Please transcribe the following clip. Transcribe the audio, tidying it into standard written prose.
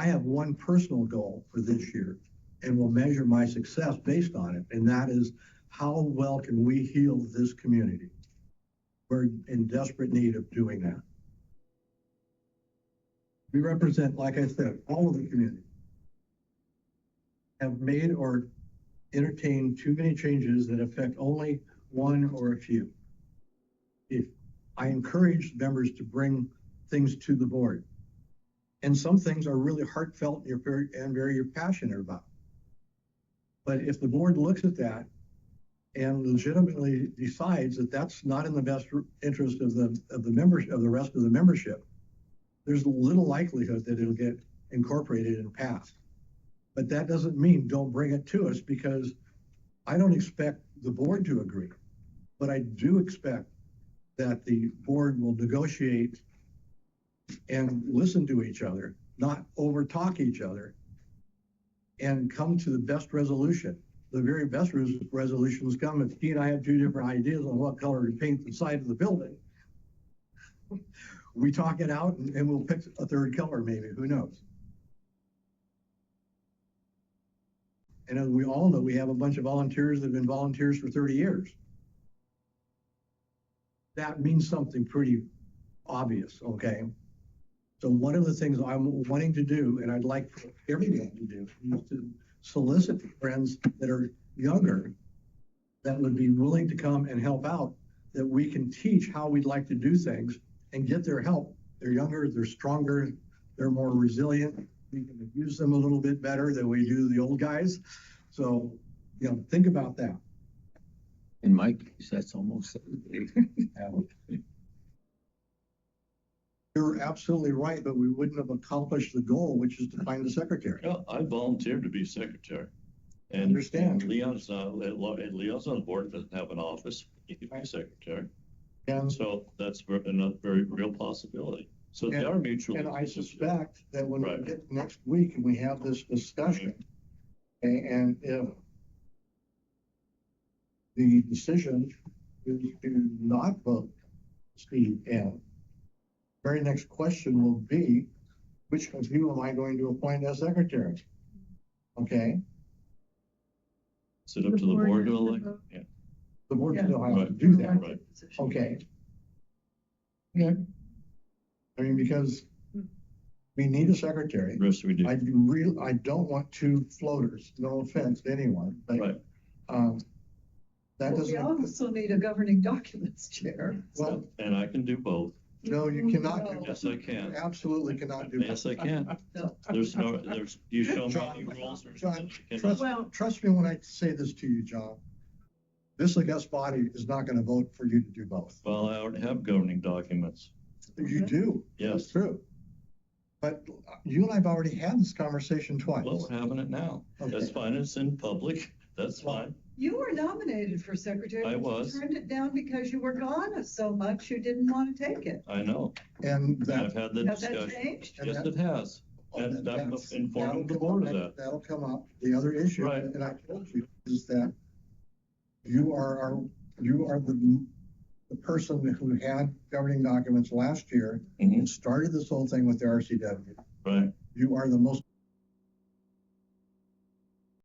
I have one personal goal for this year and will measure my success based on it. And that is, how well can we heal this community? We're in desperate need of doing that. We represent, like I said, all of the community. Have made or entertained too many changes that affect only one or a few. If I encourage members to bring things to the board, and some things are really heartfelt and very passionate about. But if the board looks at that and legitimately decides that that's not in the best interest of the members of the rest of the membership, there's little likelihood that it'll get incorporated and passed. But that doesn't mean don't bring it to us, because I don't expect the board to agree, but I do expect that the board will negotiate and listen to each other, not overtalk each other, and come to the best resolution. The very best resolutions come if he and I have two different ideas on what color to paint the side of the building. We talk it out and we'll pick a third color, maybe, who knows? And as we all know, we have a bunch of volunteers that have been volunteers for 30 years. That means something pretty obvious, okay? So one of the things I'm wanting to do, and I'd like for everyone to do, is to solicit friends that are younger that would be willing to come and help out, that we can teach how we'd like to do things and get their help. They're younger, they're stronger, they're more resilient. We can use them a little bit better than we do the old guys. So, you know, think about that. In my case, that's almost. You're absolutely right, but we wouldn't have accomplished the goal, which is to find a secretary. Yeah, I volunteered to be secretary. And Understand. Leon's on the board, doesn't have an office. He could be secretary. And so that's another very real possibility. So they are mutually. And I suspect that when we get next week and we have this discussion, and if the decision is to not vote Steve in, very next question will be, which of you am I going to appoint as secretary? Okay. Is it up to the board to elect? Yeah. The board still has to do that. Right. Okay. Yeah. I mean, because we need a secretary. Yes, we do. I don't want two floaters. No offense to anyone, but right. That doesn't. We also need a governing documents chair. Well, and I can do both. No, you cannot. No. Yes, I can. You absolutely cannot do. Yes, I can. No. There's. You show John, me the rules. John, John, trust me when I say this to you, John. This august body is not going to vote for you to do both. Well, I already have governing documents. You do. Yes. That's true. But you and I've already had this conversation twice. Well, we're having it now. Okay. That's fine. It's in public. That's fine. You were nominated for secretary. I was. You turned it down because you were gone so much you didn't want to take it. I know. And I've had the Has discussion. that changed? Yes, it has. And I'm informing the board of that. That'll come up. The other issue, right. And I told you, is that you are the person who had governing documents last year and started this whole thing with the RCW. Right. You are the most